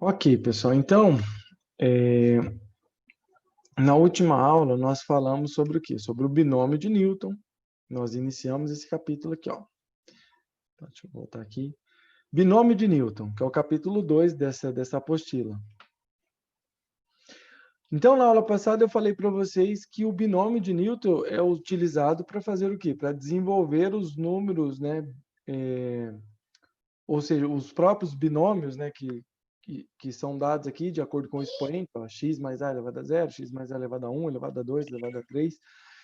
Ok, pessoal. Então, é, na última aula, nós falamos sobre o quê? Sobre o binômio de Newton. Nós iniciamos esse capítulo aqui, ó. Então, deixa eu voltar aqui. Binômio de Newton, que é o capítulo 2 dessa apostila. Então, na aula passada, eu falei para vocês que o binômio de Newton é utilizado para fazer o quê? Para desenvolver os números, né? Ou seja, os próprios binômios, né? Que são dados aqui de acordo com o expoente, ó, x mais a elevado a zero, x mais a elevado a 1, elevado a 2, elevado a 3,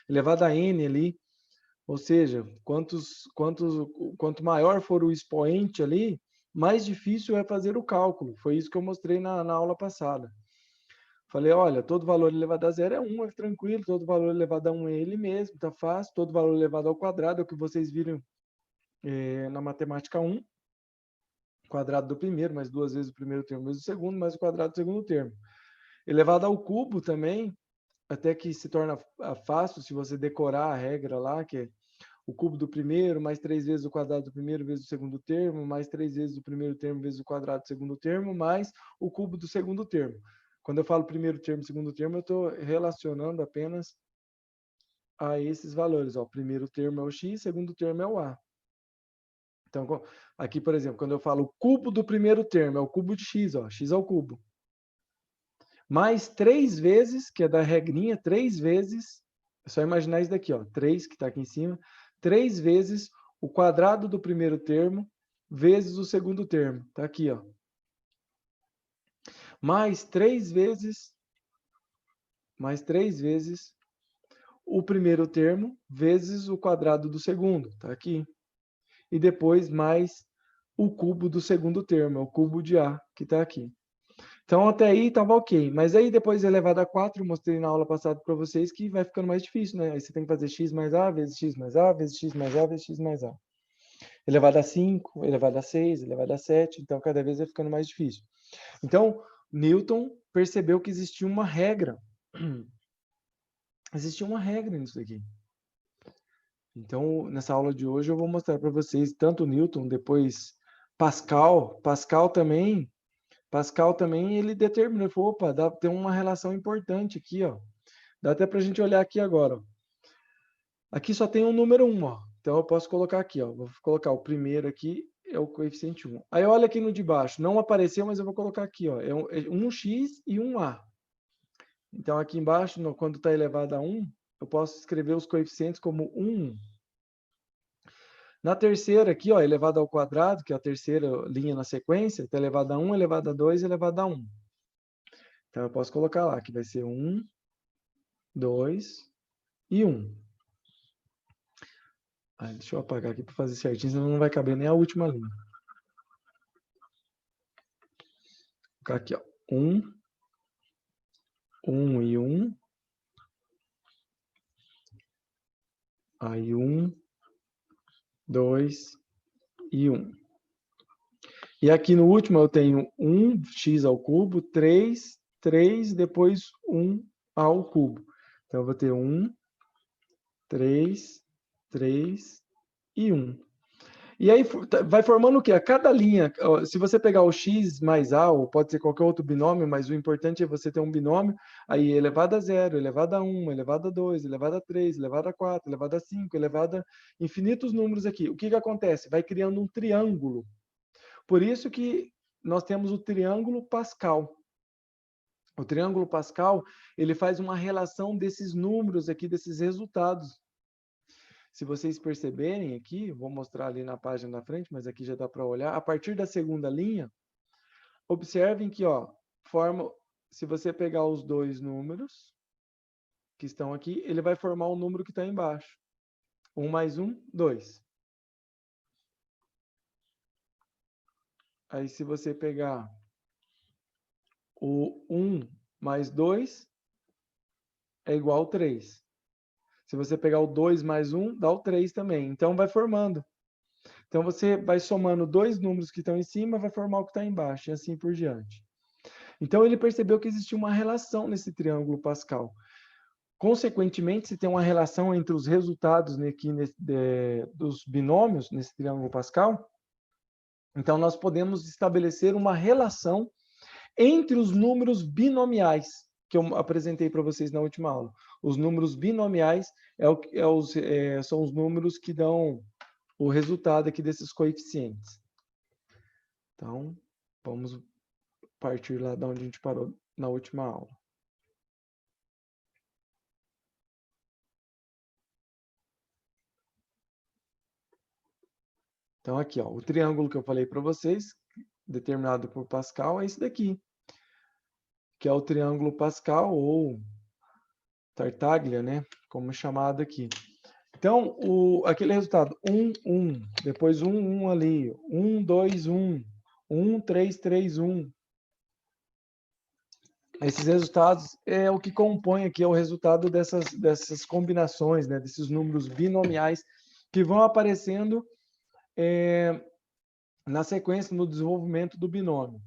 elevado a n ali. Ou seja, quanto maior for o expoente ali, mais difícil é fazer o cálculo. Foi isso que eu mostrei na aula passada. Falei, olha, todo valor elevado a zero é 1, é tranquilo, todo valor elevado a 1 é ele mesmo, tá fácil, todo valor elevado ao quadrado é o que vocês viram na matemática 1, quadrado do primeiro, mais duas vezes o primeiro termo vezes o segundo, mais o quadrado do segundo termo. Elevado ao cubo também, até que se torna fácil se você decorar a regra lá, que é o cubo do primeiro, mais 3 vezes o quadrado do primeiro vezes o segundo termo, mais 3 vezes o primeiro termo vezes o quadrado do segundo termo, mais o cubo do segundo termo. Quando eu falo primeiro termo e segundo termo, eu estou relacionando apenas a esses valores. Ó, primeiro termo é o x, segundo termo é o a. Então, aqui, por exemplo, quando eu falo o cubo do primeiro termo, é o cubo de x, ó, x ao cubo. Mais 3 vezes, que é da regrinha, 3 vezes, é só imaginar isso daqui, ó, 3 que está aqui em cima, 3 vezes o quadrado do primeiro termo vezes o segundo termo. Está aqui, ó. Mais 3 vezes o primeiro termo vezes o quadrado do segundo. Está aqui. E depois mais o cubo do segundo termo, é o cubo de A, que está aqui. Então, até aí estava ok. Mas aí, depois elevado a 4, mostrei na aula passada para vocês que vai ficando mais difícil, né? Aí você tem que fazer x mais a, vezes x mais a, vezes x mais a, vezes x mais a. Elevado a 5, elevado a 6, elevado a 7. Então, cada vez vai ficando mais difícil. Então, Newton percebeu que existia uma regra. Existia uma regra nisso daqui. Então, nessa aula de hoje, eu vou mostrar para vocês tanto Newton, depois Pascal. Pascal também, ele determinou, ele falou, opa, tem uma relação importante aqui, ó. Dá até para a gente olhar aqui agora. Ó. Aqui só tem um número 1, ó. Então eu posso colocar aqui, ó. Vou colocar o primeiro aqui, é o coeficiente 1. Aí olha aqui no de baixo, não apareceu, mas eu vou colocar aqui, ó. É um x e um a. Então aqui embaixo, quando está elevado a 1, eu posso escrever os coeficientes como 1. Na terceira aqui, ó, elevado ao quadrado, que é a terceira linha na sequência, está elevado a 1, elevado a 2, elevado a 1. Então eu posso colocar lá, que vai ser 1, 2 e 1. Deixa eu apagar aqui para fazer certinho, senão não vai caber nem a última linha. Vou colocar aqui, ó. 1, 1 e 1. Aí 1, 2 e 1. E aqui no último eu tenho 1x ao cubo, 3, 3, depois 1 ao cubo. Então eu vou ter 1, 3, 3 e 1. E aí vai formando o quê? A cada linha, se você pegar o x mais a, ou pode ser qualquer outro binômio, mas o importante é você ter um binômio, aí elevado a 0, elevado a 1, elevado a 2, elevado a 3, elevado a 4, elevado a 5, elevado a infinitos números aqui. O que acontece? Vai criando um triângulo. Por isso que nós temos o triângulo Pascal. O triângulo Pascal, ele faz uma relação desses números aqui, desses resultados. Se vocês perceberem aqui, vou mostrar ali na página da frente, mas aqui já dá para olhar. A partir da segunda linha, observem que, ó, se você pegar os dois números que estão aqui, ele vai formar o número que está embaixo. 1 mais 1, 2. Aí, se você pegar o 1 mais 2, é igual a 3. Se você pegar o 2 mais 1, dá o 3 também. Então, vai formando. Então, você vai somando dois números que estão em cima, vai formar o que está embaixo, e assim por diante. Então, ele percebeu que existia uma relação nesse triângulo Pascal. Consequentemente, se tem uma relação entre os resultados aqui dos binômios nesse triângulo Pascal, então nós podemos estabelecer uma relação entre os números binomiais que eu apresentei para vocês na última aula. Os números binomiais são os números que dão o resultado aqui desses coeficientes. Então, vamos partir lá de onde a gente parou na última aula. Então, aqui, ó, o triângulo que eu falei para vocês, determinado por Pascal, é esse daqui, que é o triângulo Pascal, ou Tartaglia, né? Como é chamado aqui. Então, aquele resultado 1, 1, depois 1, 1 ali, 1, 2, 1, 1, 3, 3, 1. Esses resultados é o que compõe aqui, é o resultado dessas combinações, né? Desses números binomiais que vão aparecendo na sequência, no desenvolvimento do binômio.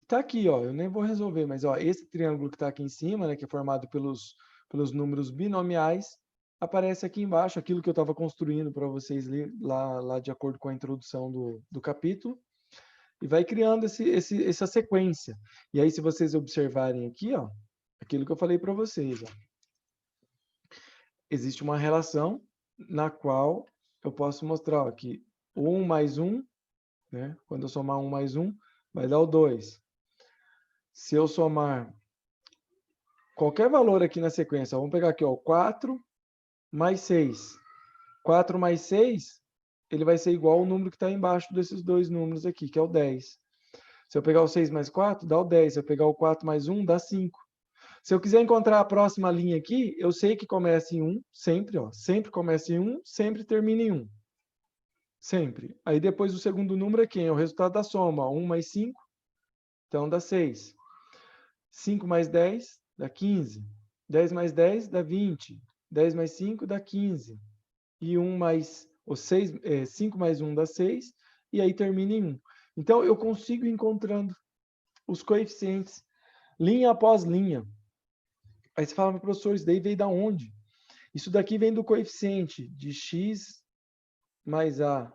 Está aqui, ó, eu nem vou resolver, mas ó, esse triângulo que está aqui em cima, né, que é formado pelos números binomiais, aparece aqui embaixo, aquilo que eu estava construindo para vocês lá de acordo com a introdução do capítulo, e vai criando essa sequência. E aí, se vocês observarem aqui, ó, aquilo que eu falei para vocês, ó, existe uma relação na qual eu posso mostrar ó, que 1 mais 1, né, quando eu somar 1 mais 1, vai dar o 2. Se eu somar qualquer valor aqui na sequência, vamos pegar aqui, ó, 4 mais 6. 4 mais 6, ele vai ser igual ao número que está embaixo desses dois números aqui, que é o 10. Se eu pegar o 6 mais 4, dá o 10. Se eu pegar o 4 mais 1, dá 5. Se eu quiser encontrar a próxima linha aqui, eu sei que começa em 1, sempre, ó, sempre começa em 1, sempre termina em 1. Sempre. Aí depois o segundo número é quem? É o resultado da soma. 1 mais 5, então dá 6. 5 mais 10 dá 15. 10 mais 10 dá 20. 10 mais 5 dá 15. E 5 mais 1 dá 6. E aí termina em 1. Então, eu consigo ir encontrando os coeficientes linha após linha. Aí você fala, professor, isso daí veio da onde? Isso daqui vem do coeficiente de x mais a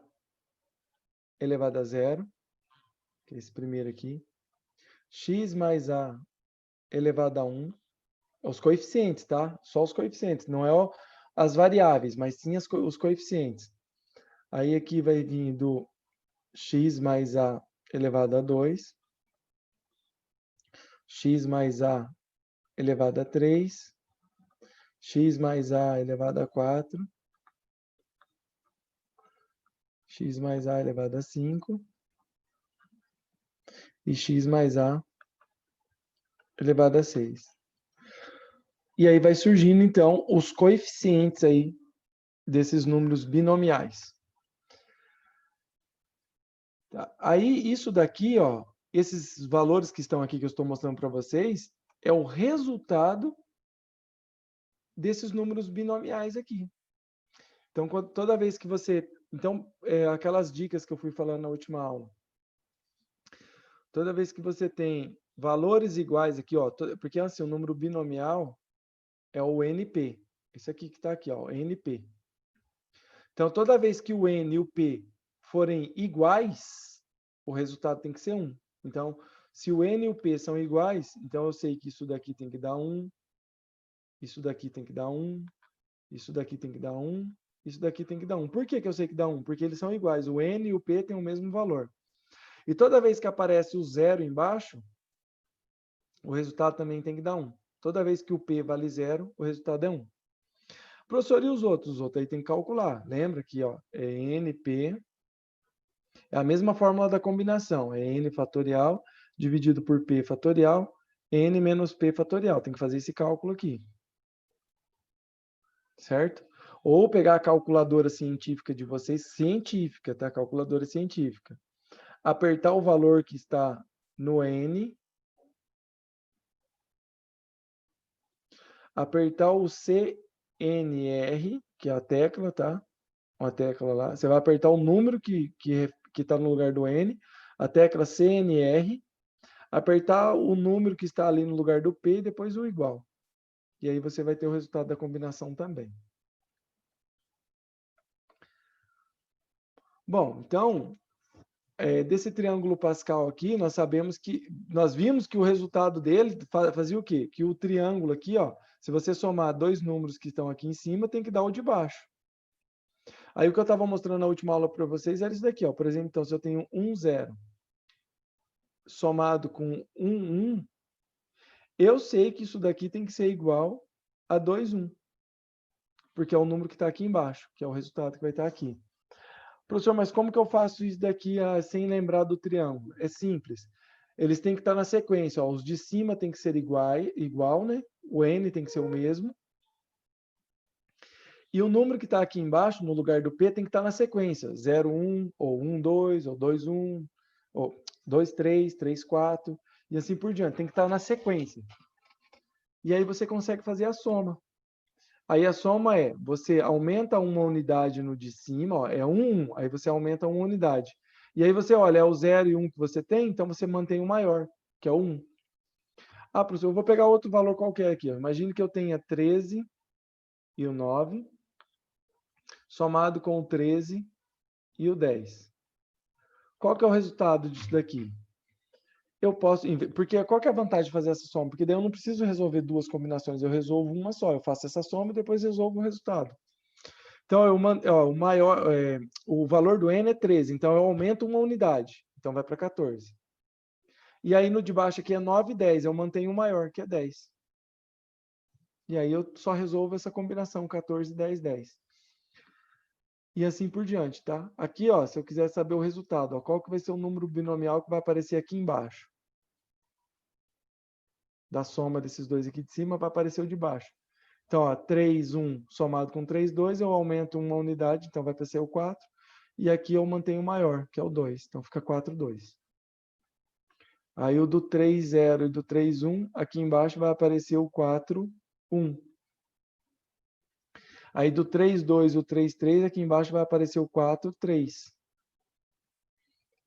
elevado a zero, que é esse primeiro aqui. X mais a elevado a 1. Os coeficientes, tá? Só os coeficientes, não é as variáveis, mas sim os coeficientes. Aí aqui vai vir do x mais a elevado a 2, x mais a elevado a 3, x mais a elevado a 4, x mais a elevado a 5 e x mais a elevado a 6. E aí vai surgindo, então, os coeficientes aí desses números binomiais. Tá? Aí, isso daqui, ó, esses valores que estão aqui, que eu estou mostrando para vocês, é o resultado desses números binomiais aqui. Então, toda vez que você... Então, aquelas dicas que eu fui falando na última aula. Toda vez que você tem valores iguais aqui, ó, porque assim, o número binomial é o NP. Esse aqui que está aqui, ó, NP. Então, toda vez que o N e o P forem iguais, o resultado tem que ser 1. Então, se o N e o P são iguais, então eu sei que isso daqui tem que dar 1, isso daqui tem que dar 1, isso daqui tem que dar 1, isso daqui tem que dar 1. Por que eu sei que dá 1? Porque eles são iguais. O N e o P têm o mesmo valor. E toda vez que aparece o zero embaixo, o resultado também tem que dar 1. Toda vez que o P vale 0, o resultado é 1. Professor, e os outros? Os outros aí tem que calcular. Lembra que ó, é NP, é a mesma fórmula da combinação. É N fatorial dividido por P fatorial, N menos P fatorial. Tem que fazer esse cálculo aqui. Certo? Ou pegar a calculadora científica de vocês, científica, tá? Calculadora científica. Apertar o valor que está no N. Apertar o CNR, que é a tecla, tá? Uma tecla lá. Você vai apertar o número que está no lugar do N, a tecla CNR, apertar o número que está ali no lugar do P e depois o igual. E aí você vai ter o resultado da combinação também. Bom, então, desse triângulo Pascal aqui, nós vimos que o resultado dele fazia o quê? Que o triângulo aqui, ó, se você somar dois números que estão aqui em cima, tem que dar o de baixo. Aí o que eu estava mostrando na última aula para vocês era isso daqui, ó. Por exemplo, então, se eu tenho 1, 0 somado com 1, 1, eu sei que isso daqui tem que ser igual a 2, 1. Porque é o número que está aqui embaixo, que é o resultado que vai estar aqui. Professor, mas como que eu faço isso daqui sem lembrar do triângulo? É simples. Eles têm que estar na sequência. Ó. Os de cima tem que ser igual, né? O n tem que ser o mesmo. E o número que está aqui embaixo, no lugar do p, tem que estar na sequência. 0, 1, ou 1, 2, ou 2, 1, ou 2, 3, 3, 4, e assim por diante. Tem que estar na sequência. E aí você consegue fazer a soma. Aí a soma você aumenta uma unidade no de cima, ó, é 1, aí você aumenta uma unidade. E aí você olha, é o 0 e 1 que você tem, então você mantém o maior, que é o 1. Ah, professor, eu vou pegar outro valor qualquer aqui. Ó. Imagine que eu tenha 13 e o 9, somado com o 13 e o 10. Qual que é o resultado disso daqui? Eu posso... Porque qual que é a vantagem de fazer essa soma? Porque daí eu não preciso resolver duas combinações, eu resolvo uma só. Eu faço essa soma e depois resolvo o resultado. Então, o valor do n é 13, então eu aumento uma unidade, então vai para 14. E aí no de baixo aqui é 9 e 10, eu mantenho o maior, que é 10. E aí eu só resolvo essa combinação, 14, 10, 10. E assim por diante, tá? Aqui, ó, se eu quiser saber o resultado, ó, qual que vai ser o número binomial que vai aparecer aqui embaixo? Da soma desses dois aqui de cima, vai aparecer o de baixo. Então, ó, 3, 1 somado com 3, 2, eu aumento uma unidade, então vai ser o 4. E aqui eu mantenho o maior, que é o 2. Então fica 4, 2. Aí o do 3, 0 e do 3, 1, aqui embaixo vai aparecer o 4, 1. Aí do 3, 2 e o 3, 3, aqui embaixo vai aparecer o 4, 3.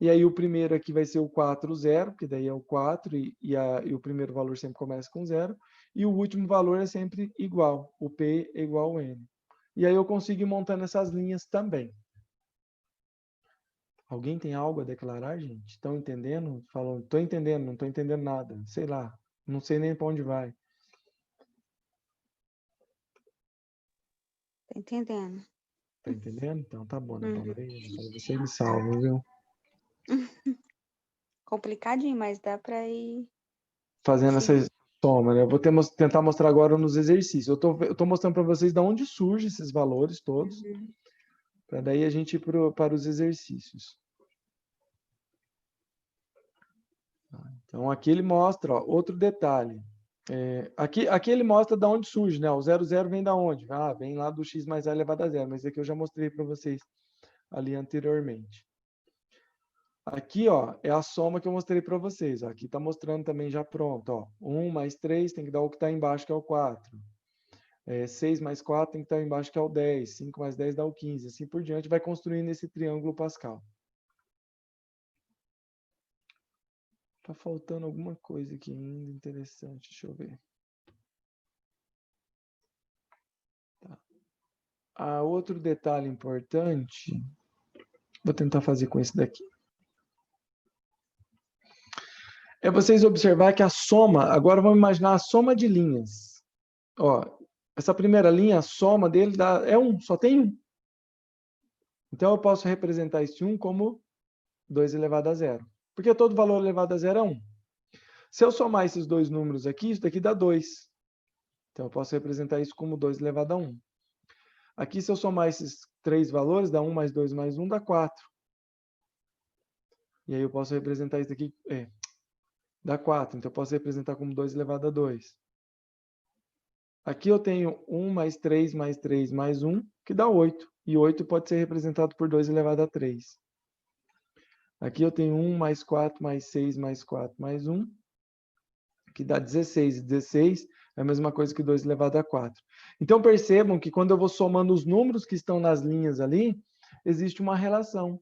E aí o primeiro aqui vai ser o 4, 0, porque daí é o 4 e o primeiro valor sempre começa com 0. E o último valor é sempre igual, o P é igual ao N. E aí eu consigo ir montando essas linhas também. Alguém tem algo a declarar, gente? Estão entendendo? Falam, estou entendendo, não estou entendendo nada. Sei lá, não sei nem para onde vai. Tô entendendo. Tá entendendo? Então tá bom, né? Você me salva, viu? Complicadinho, mas dá para ir Fazendo essa soma, né? Eu vou tentar mostrar agora nos exercícios. Eu tô mostrando para vocês de onde surgem esses valores todos, para daí a gente ir para os exercícios. Então aqui ele mostra, ó, outro detalhe. Aqui ele mostra de onde surge, né? O 0, 0 vem da onde? Ah, vem lá do x mais a elevado a zero, mas aqui eu já mostrei para vocês ali anteriormente. Aqui, ó, é a soma que eu mostrei para vocês. Ó. Aqui está mostrando também já pronto. Ó. 1 mais 3 tem que dar o que está embaixo, que é o 4. 6 mais 4 tem que estar embaixo, que é o 10. 5 mais 10 dá o 15. Assim por diante, vai construindo esse triângulo Pascal. Tá faltando alguma coisa aqui ainda interessante. Deixa eu ver. Tá. Outro detalhe importante... Vou tentar fazer com esse daqui. É vocês observar que a soma... Agora vamos imaginar a soma de linhas. Ó, essa primeira linha, a soma dele é 1, só tem 1. Então, eu posso representar esse 1 como 2 elevado a 0. Porque todo valor elevado a 0 é 1. Se eu somar esses dois números aqui, isso daqui dá 2. Então, eu posso representar isso como 2 elevado a 1. Aqui, se eu somar esses três valores, dá 1 mais 2 mais 1, dá 4. E aí, eu posso representar isso daqui... dá 4. Então, eu posso representar como 2 elevado a 2. Aqui eu tenho 1 mais 3 mais 3 mais 1, que dá 8. E 8 pode ser representado por 2 elevado a 3. Aqui eu tenho 1 mais 4 mais 6 mais 4 mais 1, que dá 16. E 16 é a mesma coisa que 2 elevado a 4. Então percebam que quando eu vou somando os números que estão nas linhas ali, existe uma relação.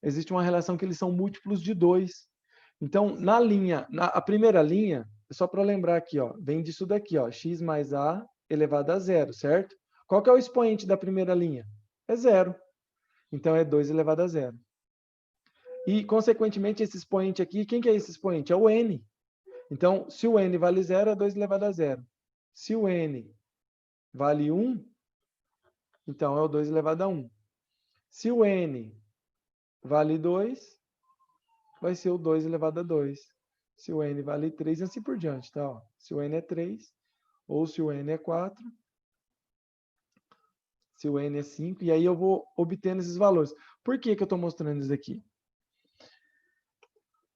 Existe uma relação que eles são múltiplos de 2. Então, a primeira linha, só para lembrar aqui, ó, vem disso daqui, ó, x mais a elevado a 0, certo? Qual que é o expoente da primeira linha? É 0. Então, é 2 elevado a 0. E, consequentemente, esse expoente aqui, quem que é esse expoente? É o n. Então, se o n vale 0, é 2 elevado a 0. Se o n vale 1, então é o 2 elevado a 1. Se o n vale 2, vai ser o 2 elevado a 2. Se o n vale 3, e assim por diante, tá? Ó, se o n é 3, ou se o n é 4, se o n é 5, e aí eu vou obtendo esses valores. Por que que eu estou mostrando isso aqui?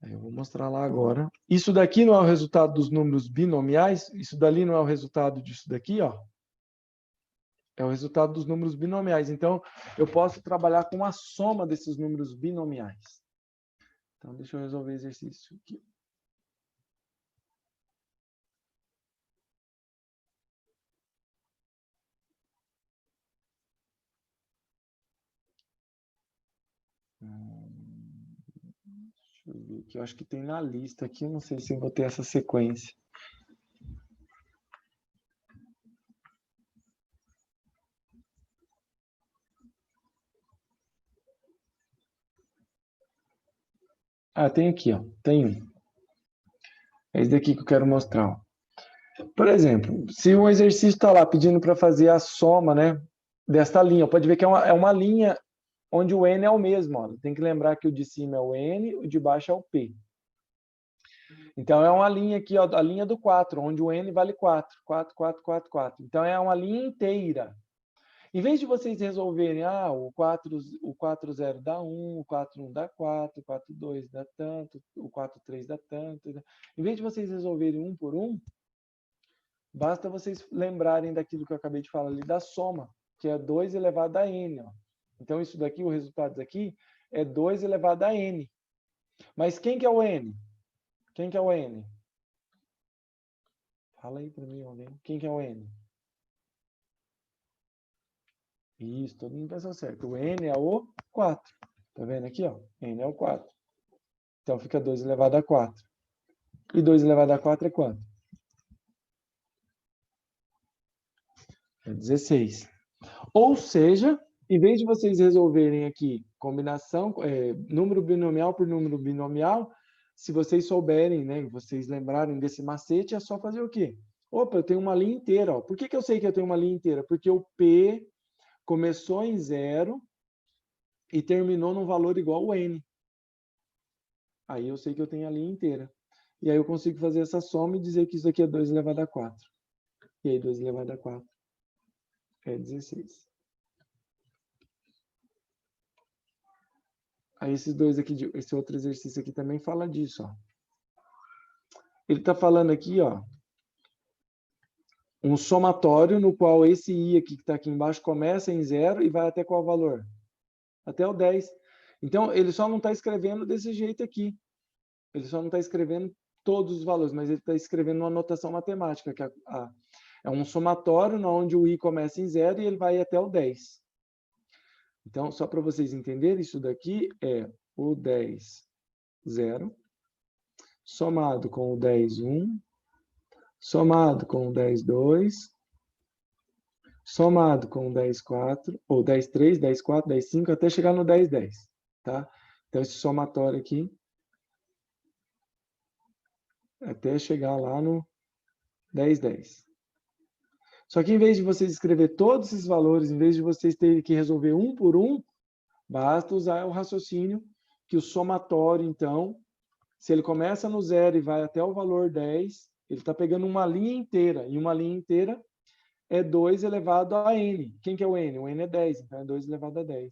Eu vou mostrar lá agora. Isso daqui não é o resultado dos números binomiais, isso dali não é o resultado disso daqui, ó. É o resultado dos números binomiais. Então, eu posso trabalhar com a soma desses números binomiais. Então, deixa eu resolver o exercício aqui. Deixa eu ver aqui. Eu acho que tem na lista aqui. Eu não sei se eu vou ter essa sequência. Ah, tem aqui, ó. Tem um. É esse daqui que eu quero mostrar. Ó. Por exemplo, se o exercício está lá pedindo para fazer a soma, né, desta linha, pode ver que é uma linha onde o n é o mesmo. Ó. Tem que lembrar que o de cima é o n, o de baixo é o p. Então, é uma linha aqui, ó, a linha do 4, onde o n vale 4. 4, 4, 4, 4. Então, é uma linha inteira. Em vez de vocês resolverem, o 4, 0 dá 1, o 4, 1 dá 4, o 4, 2 dá tanto, o 4, 3 dá tanto. Em vez de vocês resolverem um por um, basta vocês lembrarem daquilo que eu acabei de falar ali, da soma, que é 2 elevado a n. Ó. Então, isso daqui, o resultado daqui, é 2 elevado a n. Mas quem que é o n? Quem que é o n? Fala aí para mim, alguém. Quem que é o n? Isso, todo mundo pensou certo. O n é o 4. Tá vendo aqui, ó? N é o 4. Então, fica 2 elevado a 4. E 2 elevado a 4 é quanto? É 16. Ou seja, em vez de vocês resolverem aqui combinação, número binomial por número binomial, se vocês souberem, né, vocês lembrarem desse macete, é só fazer o quê? Opa, eu tenho uma linha inteira. Ó. Por que eu sei que eu tenho uma linha inteira? Porque o P começou em 0 e terminou num valor igual ao N. Aí eu sei que eu tenho a linha inteira. E aí eu consigo fazer essa soma e dizer que isso aqui é 2 elevado a 4. E aí 2 elevado a 4 é 16. Aí esses dois aqui, esse outro exercício aqui também fala disso, ó. Ele está falando aqui, ó, um somatório no qual esse i aqui que está aqui embaixo começa em 0 e vai até qual valor? Até o 10. Então, ele só não está escrevendo desse jeito aqui. Ele só não está escrevendo todos os valores, mas ele está escrevendo uma notação matemática, que é um somatório onde o i começa em 0 e ele vai até o 10. Então, só para vocês entenderem, isso daqui é o 10, 0, somado com o 10, 1, somado com o 10, 2, somado com o 10, 4, ou 10, 3, 10, 4, 10, 5, até chegar no 10, 10. Tá? Então, esse somatório aqui, até chegar lá no 10, 10. Só que em vez de vocês escrever todos esses valores, em vez de vocês terem que resolver um por um, basta usar o raciocínio que o somatório, então, se ele começa no 0 e vai até o valor 10, ele está pegando uma linha inteira, e uma linha inteira é 2 elevado a n. Quem que é o n? O n é 10, então é 2 elevado a 10.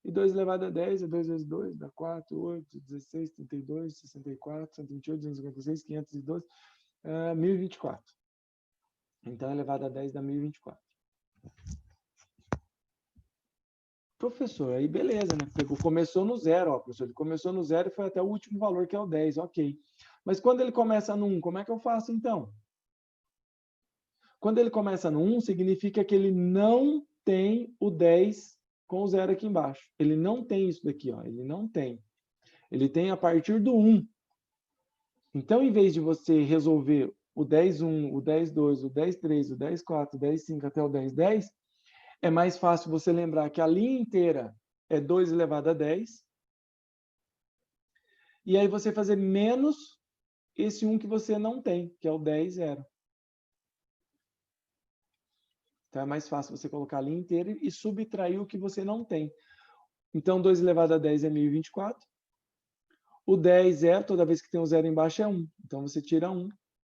E 2 elevado a 10 é 2 vezes 2, dá 4, 8, 16, 32, 64, 128, 256, 512, 1024. Então, elevado a 10 dá 1024. Professor, aí beleza, né? Começou no 0, ó, professor. Ele começou no 0 e foi até o último valor, que é o 10, ok. Mas quando ele começa no 1, como é que eu faço, então? Quando ele começa no 1, significa que ele não tem o 10 com o 0 aqui embaixo. Ele não tem isso daqui, ó. Ele não tem. Ele tem a partir do 1. Então, em vez de você resolver o 10, 1, o 10, 2, o 10, 3, o 10, 4, o 10, 5 até o 10, 10, é mais fácil você lembrar que a linha inteira é 2 elevado a 10 e aí você fazer menos esse 1 que você não tem, que é o 10, 0. Então é mais fácil você colocar a linha inteira e subtrair o que você não tem. Então 2 elevado a 10 é 1024. O 10, 0, toda vez que tem um 0 embaixo é 1. Então você tira 1.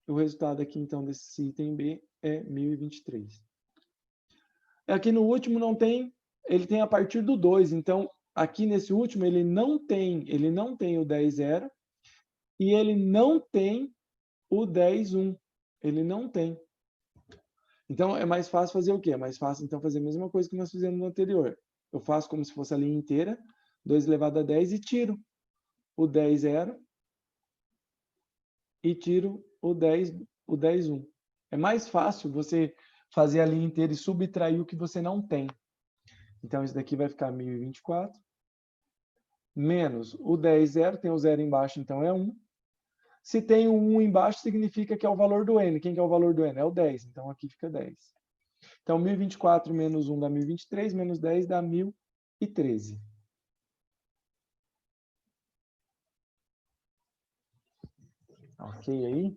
O resultado aqui, então, desse item B é 1023. Aqui no último não tem, ele tem a partir do 2. Então, aqui nesse último, ele não tem o 10, 0 e ele não tem o 10, 1. Ele não tem. Então, é mais fácil fazer o quê? É mais fácil, então, fazer a mesma coisa que nós fizemos no anterior. Eu faço como se fosse a linha inteira, 2 elevado a 10 e tiro o 10, 0 e tiro o 10, 1. É mais fácil você fazer a linha inteira e subtrair o que você não tem. Então, isso daqui vai ficar 1024, menos o 10, 0, tem o 0 embaixo, então é 1. Se tem o 1 embaixo, significa que é o valor do n. Quem que é o valor do n? É o 10, então aqui fica 10. Então, 1024 menos 1 dá 1023, menos 10 dá 1013. Ok aí?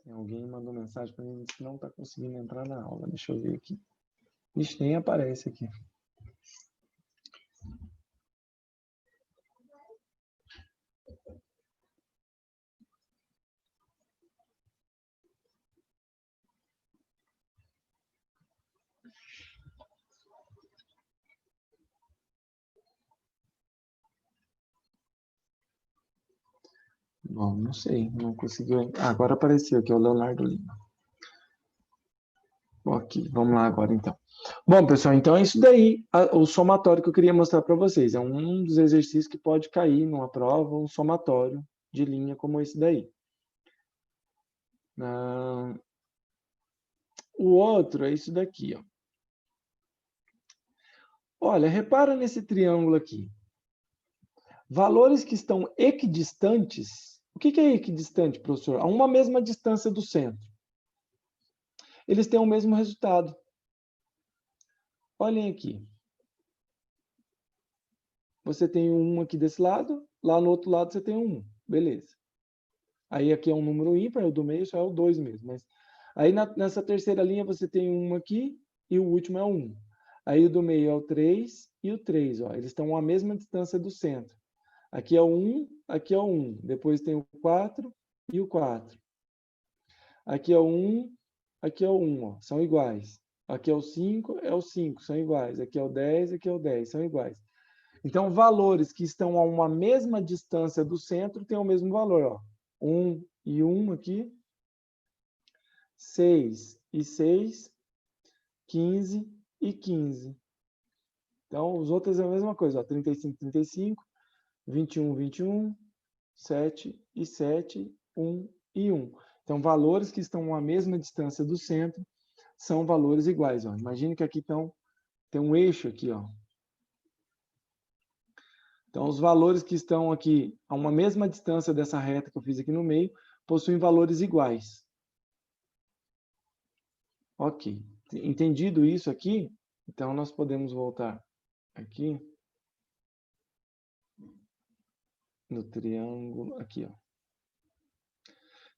Tem alguém mandou mensagem para mim que não está conseguindo entrar na aula. Deixa eu ver aqui. Ixi, nem aparece aqui. Bom, não sei, não conseguiu. Ah, agora apareceu aqui, é o Leonardo Lima. Ok, vamos lá agora então. Bom, pessoal, então é isso daí, o somatório que eu queria mostrar para vocês. É um dos exercícios que pode cair numa prova, um somatório de linha como esse daí. O outro é isso daqui, ó. Olha, repara nesse triângulo aqui. Valores que estão equidistantes. O que é equidistante, professor? A uma mesma distância do centro. Eles têm o mesmo resultado. Olhem aqui. Você tem um aqui desse lado, lá no outro lado você tem um. Beleza. Aí aqui é um número ímpar, o do meio só é o 2 mesmo. Mas aí nessa terceira linha você tem um aqui e o último é o 1. Aí o do meio é o 3 e o 3. Ó. Eles estão à mesma distância do centro. Aqui é o 1, aqui é o 1. Depois tem o 4 e o 4. Aqui é o 1, aqui é o 1. Ó. São iguais. Aqui é o 5, são iguais. Aqui é o 10, aqui é o 10, são iguais. Então, valores que estão a uma mesma distância do centro têm o mesmo valor. Ó. 1 e 1 aqui. 6 e 6. 15 e 15. Então, os outros é a mesma coisa. Ó. 35 e 35. 21 e 21. 7 e 7. 1 e 1. Então, valores que estão a uma mesma distância do centro são valores iguais. Ó. Imagine que aqui tem um eixo aqui, ó. Então, os valores que estão aqui a uma mesma distância dessa reta que eu fiz aqui no meio possuem valores iguais. Ok. Entendido isso aqui, então nós podemos voltar aqui no triângulo, aqui, ó.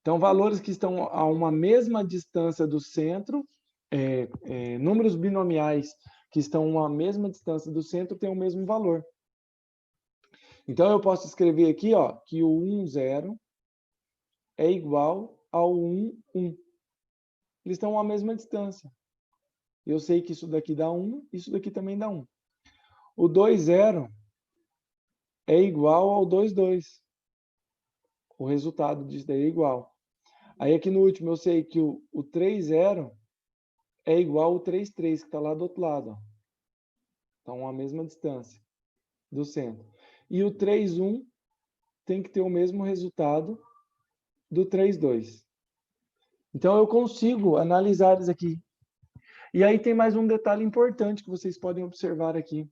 Então, valores que estão a uma mesma distância do centro, números binomiais que estão a uma mesma distância do centro têm o mesmo valor. Então, eu posso escrever aqui, ó, que o 1, 0 é igual ao 1, 1. Eles estão à mesma distância. Eu sei que isso daqui dá 1, isso daqui também dá 1. O 2, 0 é igual ao 2, 2. O resultado disso daí é igual. Aí aqui no último eu sei que o 3, 0 é igual ao 3, 3, que está lá do outro lado. Ó. Estão à mesma distância do centro. E o 3, 1 tem que ter o mesmo resultado do 3, 2. Então eu consigo analisar isso aqui. E aí tem mais um detalhe importante que vocês podem observar aqui.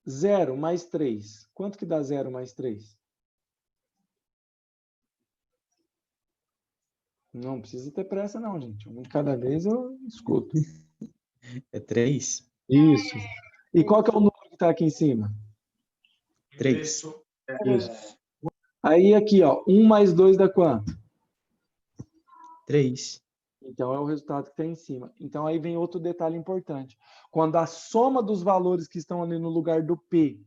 0 mais 3. Quanto que dá 0 mais 3? Não precisa ter pressa, não, gente. Um de cada vez eu escuto. É 3? Isso. E qual que é o número que está aqui em cima? 3. Isso. Aí aqui, ó, 1 mais 2 dá quanto? 3. Então é o resultado que está em cima. Então aí vem outro detalhe importante. Quando a soma dos valores que estão ali no lugar do P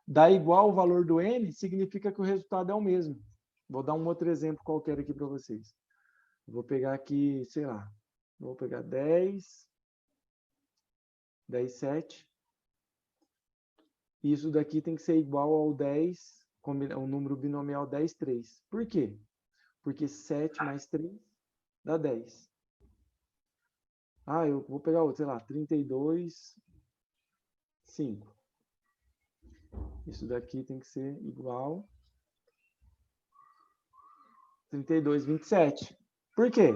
dá igual ao valor do N, significa que o resultado é o mesmo. Vou dar um outro exemplo qualquer aqui para vocês. Vou pegar aqui, sei lá, vou pegar 10, 10, 7. Isso daqui tem que ser igual ao 10, o número binomial 10, 3. Por quê? Porque 7 mais 3 dá 10. Ah, eu vou pegar outro, sei lá, 32, 5. Isso daqui tem que ser igual 32, 27. Por quê?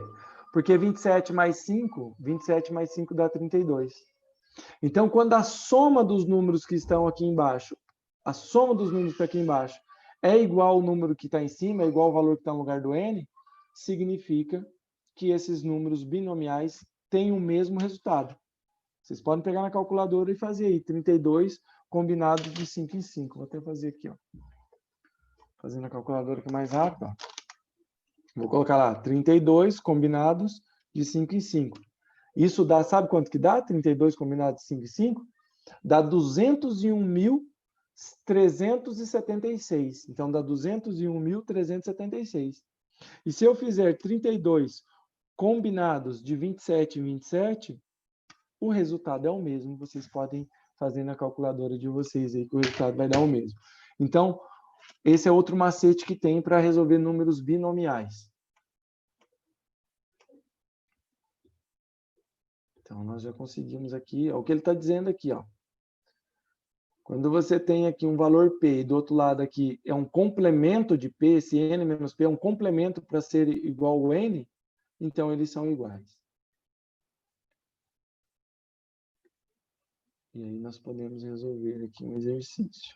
Porque 27 mais 5 dá 32. Então, quando a soma dos números que estão aqui embaixo, a soma dos números que está aqui embaixo é igual ao número que está em cima, é igual ao valor que está no lugar do n, significa que esses números binomiais têm o mesmo resultado. Vocês podem pegar na calculadora e fazer aí, 32 combinados de 5 em 5. Vou até fazer aqui, ó. Fazendo a calculadora que é mais rápido, ó. Vou colocar lá, 32 combinados de 5 em 5. Isso dá, sabe quanto que dá? 32 combinados de 5 em 5? Dá 201.376. Então, dá 201.376. E se eu fizer 32 combinados de 27 em 27, o resultado é o mesmo. Vocês podem fazer na calculadora de vocês aí, que o resultado vai dar o mesmo. Então, esse é outro macete que tem para resolver números binomiais. Então, nós já conseguimos aqui, ó, o que ele está dizendo aqui, ó. Quando você tem aqui um valor P e do outro lado aqui é um complemento de P, esse N menos P é um complemento para ser igual ao N, então eles são iguais. E aí nós podemos resolver aqui um exercício.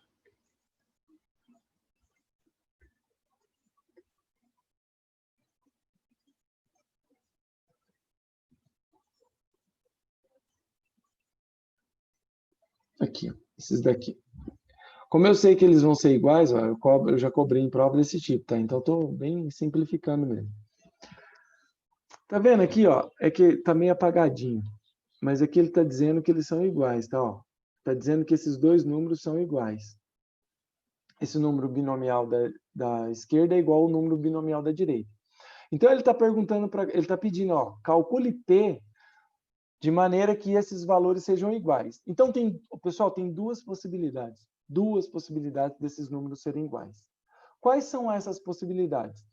Aqui, ó, esses daqui. Como eu sei que eles vão ser iguais, ó, eu já cobrei em prova desse tipo, tá? Então, estou bem simplificando mesmo. Tá vendo aqui, ó? É que tá meio apagadinho. Mas aqui ele está dizendo que eles são iguais, tá? Ó, tá dizendo que esses dois números são iguais. Esse número binomial da esquerda é igual ao número binomial da direita. Então, ele está perguntando, ele está pedindo, ó, calcule P de maneira que esses valores sejam iguais. Então, pessoal, tem duas possibilidades desses números serem iguais. Quais são essas possibilidades?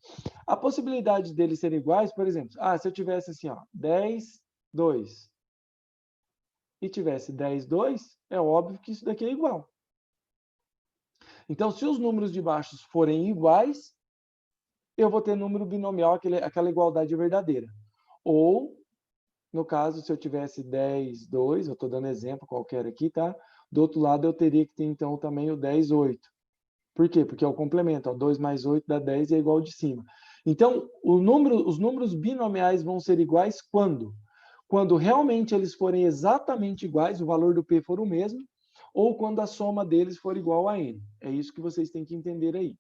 A possibilidade deles serem iguais, por exemplo, se eu tivesse assim, ó, 10, 2 e tivesse 10, 2, é óbvio que isso daqui é igual. Então, se os números de baixo forem iguais, eu vou ter número binomial, aquela igualdade verdadeira. Ou, no caso, se eu tivesse 10, 2, eu estou dando exemplo qualquer aqui, tá? Do outro lado, eu teria que ter, então, também o 10, 8. Por quê? Porque é o complemento. Ó, 2 mais 8 dá 10 e é igual ao de cima. Então, os números binomiais vão ser iguais quando? Quando realmente eles forem exatamente iguais, o valor do P for o mesmo, ou quando a soma deles for igual a N. É isso que vocês têm que entender aí.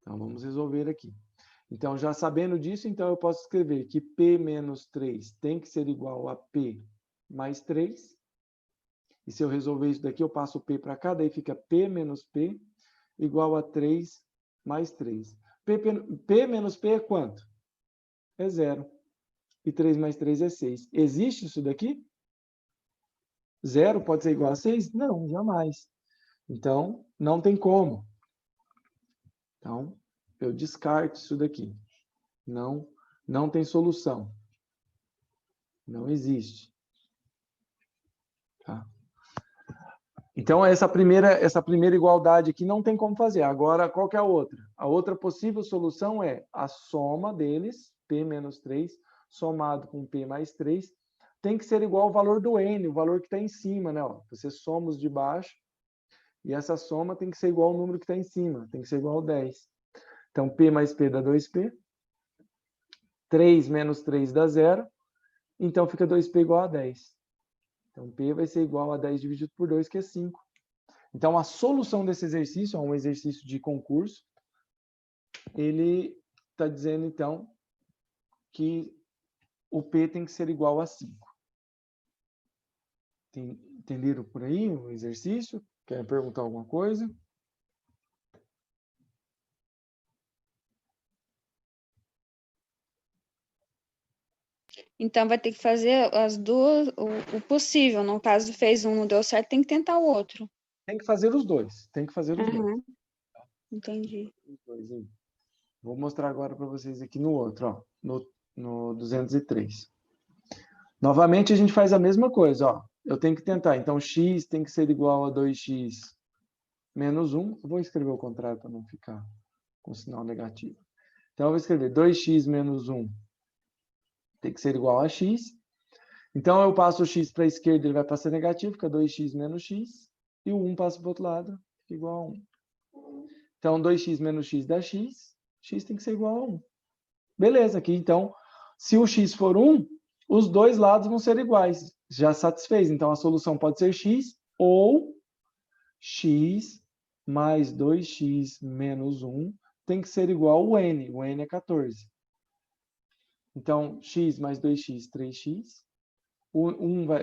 Então, vamos resolver aqui. Então, já sabendo disso, então eu posso escrever que P menos 3 tem que ser igual a P mais 3. E se eu resolver isso daqui, eu passo o P para cá, daí fica P menos P igual a 3 mais 3. P menos P é quanto? É 0. E 3 mais 3 é 6. Existe isso daqui? 0 pode ser igual a 6? Não, jamais. Então, não tem como. Então, eu descarto isso daqui. Não tem solução. Não existe. Tá? Então, essa primeira igualdade aqui não tem como fazer. Agora, qual que é a outra? A outra possível solução é a soma deles, P menos 3, somado com P mais 3, tem que ser igual ao valor do N, o valor que está em cima, né? Ó, você soma os de baixo, e essa soma tem que ser igual ao número que está em cima, tem que ser igual ao 10. Então, P mais P dá 2P. 3 menos 3 dá 0. Então, fica 2P igual a 10. Então, P vai ser igual a 10 dividido por 2, que é 5. Então, a solução desse exercício, é um exercício de concurso, ele está dizendo, então, que o P tem que ser igual a 5. Entenderam por aí o exercício? Querem perguntar alguma coisa? Então vai ter que fazer as duas, o possível. No caso, fez um, não deu certo, tem que tentar o outro. Tem que fazer os dois. Tem que fazer os dois. Uhum. Entendi. Os dois aí. Vou mostrar agora para vocês aqui no outro, ó, no 203. Novamente, a gente faz a mesma coisa, ó. Eu tenho que tentar. Então, x tem que ser igual a 2x menos 1. Eu vou escrever o contrário para não ficar com sinal negativo. Então, eu vou escrever 2x menos 1 tem que ser igual a x. Então, eu passo o x para a esquerda, ele vai passar negativo, fica 2x menos x. E o 1 passa para o outro lado, fica igual a 1. Então, 2x menos x dá x. X tem que ser igual a 1. Beleza, aqui então, se o x for 1, os dois lados vão ser iguais. Já satisfez. Então, a solução pode ser x ou x mais 2x menos 1 tem que ser igual ao n. O n é 14. Então, x mais 2x, 3x. O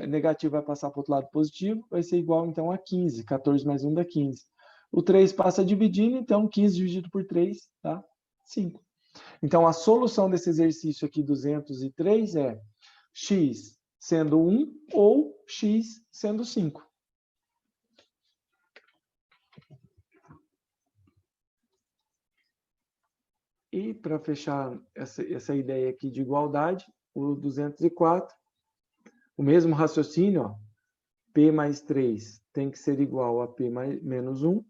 negativo vai passar para o outro lado positivo, vai ser igual, então, a 15. 14 mais 1 dá 15. O 3 passa dividindo, então, 15 dividido por 3 dá 5. Então, a solução desse exercício aqui, 203, é x sendo 1 ou x sendo 5. E, para fechar essa ideia aqui de igualdade, o 204, o mesmo raciocínio, ó, P mais 3 tem que ser igual a P menos 1.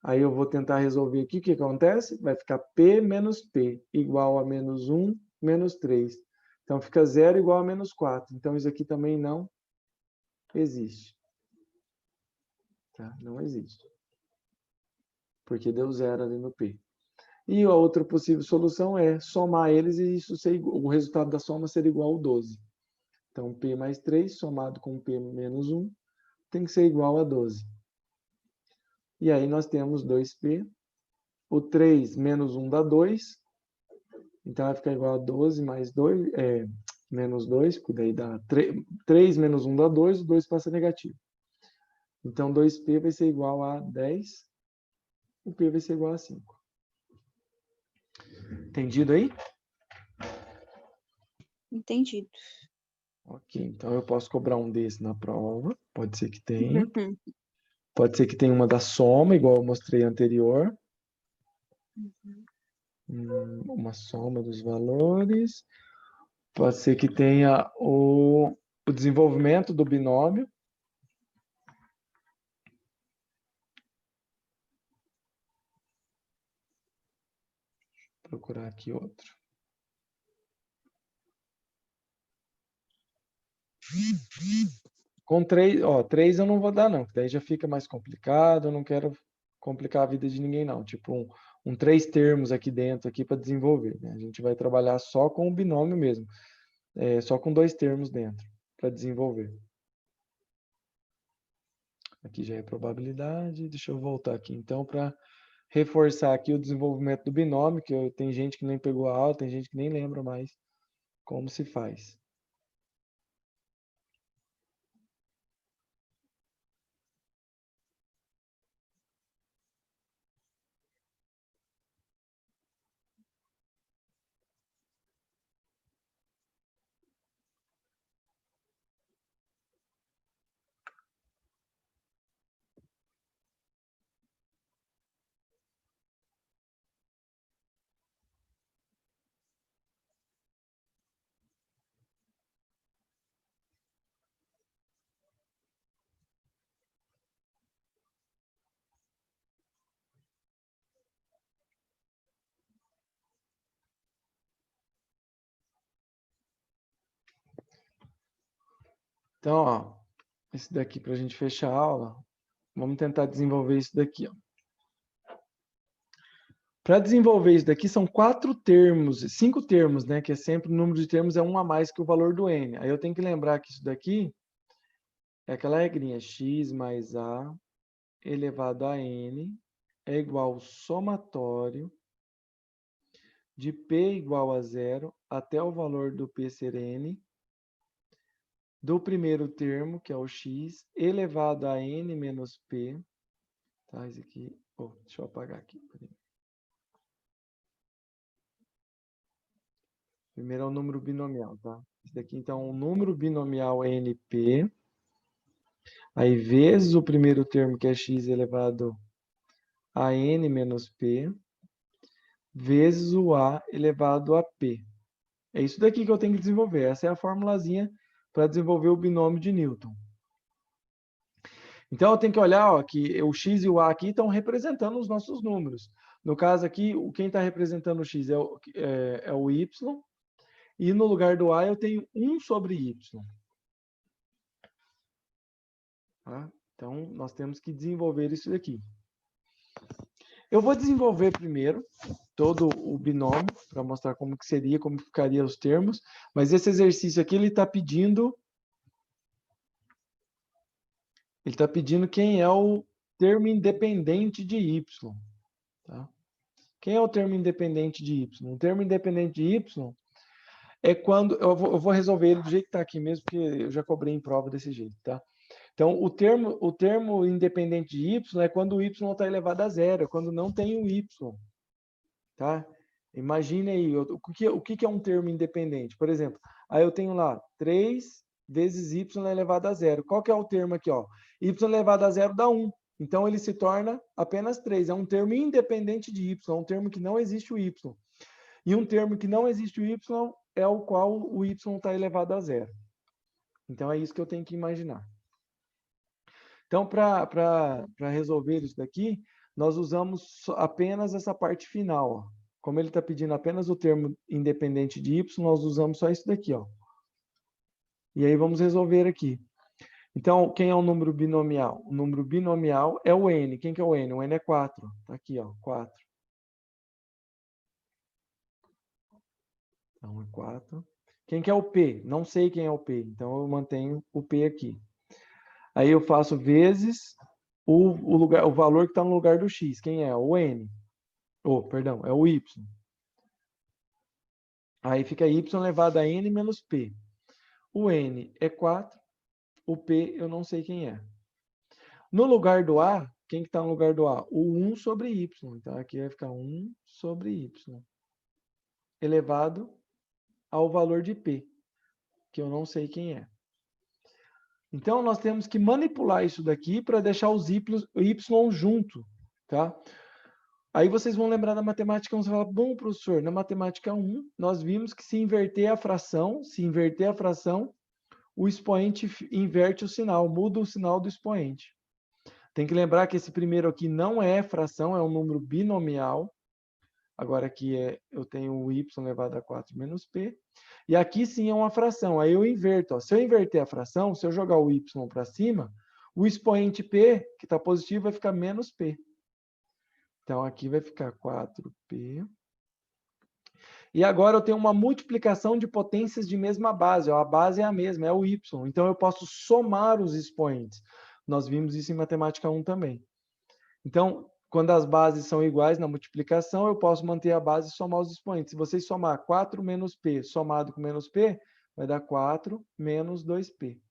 Aí eu vou tentar resolver aqui, o que acontece? Vai ficar P menos P igual a menos 1 menos 3. Então, fica 0 igual a menos 4. Então, isso aqui também não existe. Tá? Não existe. Porque deu 0 ali no P. E a outra possível solução é somar eles e isso ser igual, o resultado da soma ser igual a 12. Então, P mais 3 somado com P menos 1 tem que ser igual a 12. E aí nós temos 2P. O 3 menos 1 dá 2. Então, vai ficar igual a 12 mais 2, menos 2, porque daí dá 3 menos 1 dá 2, o 2 passa negativo. Então, 2P vai ser igual a 10, o P vai ser igual a 5. Entendido aí? Entendido. Ok, então eu posso cobrar um desse na prova, pode ser que tenha. Pode ser que tenha uma da soma, igual eu mostrei anterior. Uma soma dos valores. Pode ser que tenha o desenvolvimento do binômio. Vou procurar aqui outro. Com 3, ó, 3 eu não vou dar não, daí já fica mais complicado, eu não quero complicar a vida de ninguém não. Tipo, um 3 termos aqui dentro aqui para desenvolver, né? A gente vai trabalhar só com o binômio mesmo, só com 2 termos dentro para desenvolver. Aqui já é probabilidade, deixa eu voltar aqui então para reforçar aqui o desenvolvimento do binômio, que tem gente que nem pegou a aula, tem gente que nem lembra mais como se faz. Então, ó, esse daqui para a gente fechar a aula, vamos tentar desenvolver isso daqui, ó. Para desenvolver isso daqui, são 4 termos, 5 termos, né? Que é sempre o número de termos é um a mais que o valor do n. Aí eu tenho que lembrar que isso daqui é aquela regrinha, x mais a elevado a n é igual ao somatório de p igual a 0 até o valor do p ser n, do primeiro termo, que é o x, elevado a n menos p. Tá, isso aqui... deixa eu apagar aqui. Primeiro é o número binomial, tá? Esse daqui, então, o número binomial é np. Aí, vezes o primeiro termo, que é x elevado a n menos p, vezes o a elevado a p. É isso daqui que eu tenho que desenvolver. Essa é a formulazinha para desenvolver o binômio de Newton. Então, eu tenho que olhar ó, que o x e o a aqui estão representando os nossos números. No caso aqui, quem está representando o x é o y, e no lugar do a eu tenho 1 sobre y. Tá? Então, nós temos que desenvolver isso daqui. Eu vou desenvolver primeiro todo o binômio, para mostrar como que seria, como ficaria os termos, mas esse exercício aqui, ele está pedindo quem é o termo independente de y. Tá? Quem é o termo independente de y? O termo independente de y é quando... Eu vou resolver ele do jeito que está aqui mesmo, porque eu já cobrei em prova desse jeito, tá? Então, o termo independente de y é quando o y está elevado a zero, é quando não tem o y. Tá? Imagine aí, o que é um termo independente? Por exemplo, aí eu tenho lá 3 vezes y elevado a zero. Qual que é o termo aqui? Ó? Y elevado a zero dá 1. Então, ele se torna apenas 3. É um termo independente de y, é um termo que não existe o y. E um termo que não existe o y é o qual o y está elevado a zero. Então, é isso que eu tenho que imaginar. Então, para resolver isso daqui, nós usamos apenas essa parte final. Ó. Como ele está pedindo apenas o termo independente de y, nós usamos só isso daqui. Ó. E aí vamos resolver aqui. Então, quem é o número binomial? O número binomial é o n. Quem que é o n? O n é 4. Está aqui, ó, 4. Então, é 4. Quem que é o p? Não sei quem é o p, então eu mantenho o p aqui. Aí eu faço vezes o valor que está no lugar do x. Quem é? O n. Perdão, é o y. Aí fica y elevado a n menos p. O n é 4, o p eu não sei quem é. No lugar do a, quem que está no lugar do a? O 1 sobre y. Então aqui vai ficar 1 sobre y. Elevado ao valor de p, que eu não sei quem é. Então nós temos que manipular isso daqui para deixar os y junto, tá? Aí vocês vão lembrar da matemática 1, você fala, bom, professor, na matemática 1, nós vimos que se inverter a fração, o expoente inverte o sinal, muda o sinal do expoente. Tem que lembrar que esse primeiro aqui não é fração, é um número binomial. Agora aqui eu tenho o y elevado a 4 menos p. E aqui sim é uma fração, aí eu inverto. Ó. Se eu inverter a fração, se eu jogar o y para cima, o expoente p, que está positivo, vai ficar menos p. Então, aqui vai ficar 4p. E agora eu tenho uma multiplicação de potências de mesma base. Ó, a base é a mesma, é o y. Então, eu posso somar os expoentes. Nós vimos isso em matemática 1 também. Então, quando as bases são iguais na multiplicação, eu posso manter a base e somar os expoentes. Se vocês somar 4 menos p somado com menos p, vai dar 4 menos 2p.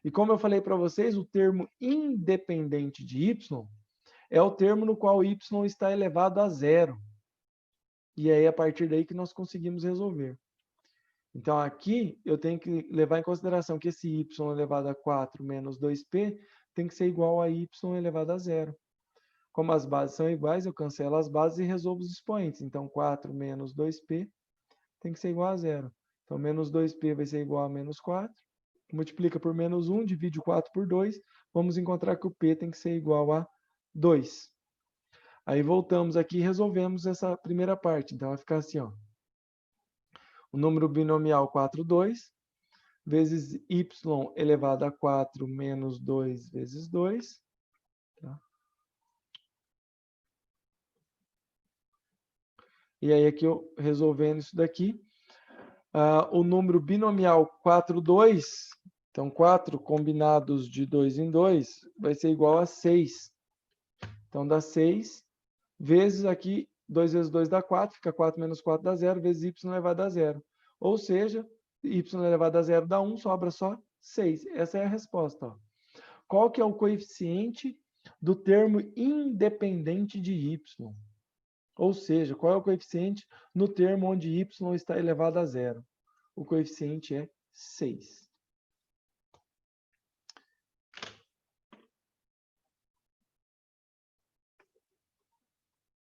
E como eu falei para vocês, o termo independente de y é o termo no qual y está elevado a zero. E aí, a partir daí que nós conseguimos resolver. Então, aqui, eu tenho que levar em consideração que esse y elevado a 4 menos 2p tem que ser igual a y elevado a zero. Como as bases são iguais, eu cancelo as bases e resolvo os expoentes. Então, 4 menos 2p tem que ser igual a zero. Então, menos 2p vai ser igual a menos 4. Multiplica por menos 1, divide o 4 por 2. Vamos encontrar que o p tem que ser igual a 2. Aí voltamos aqui e resolvemos essa primeira parte. Então, vai ficar assim, ó. O número binomial 4, 2, vezes y elevado a 4 menos 2 vezes 2. Tá? E aí aqui eu resolvendo isso daqui, o número binomial 4, 2, então 4 combinados de 2 em 2 vai ser igual a 6. Então dá 6 vezes aqui, 2 vezes 2 dá 4, fica 4 menos 4 dá 0, vezes y elevado a 0. Ou seja, y elevado a 0 dá 1, sobra só 6. Essa é a resposta. Ó. Qual que é o coeficiente do termo independente de y? Ou seja, qual é o coeficiente no termo onde y está elevado a 0? O coeficiente é 6.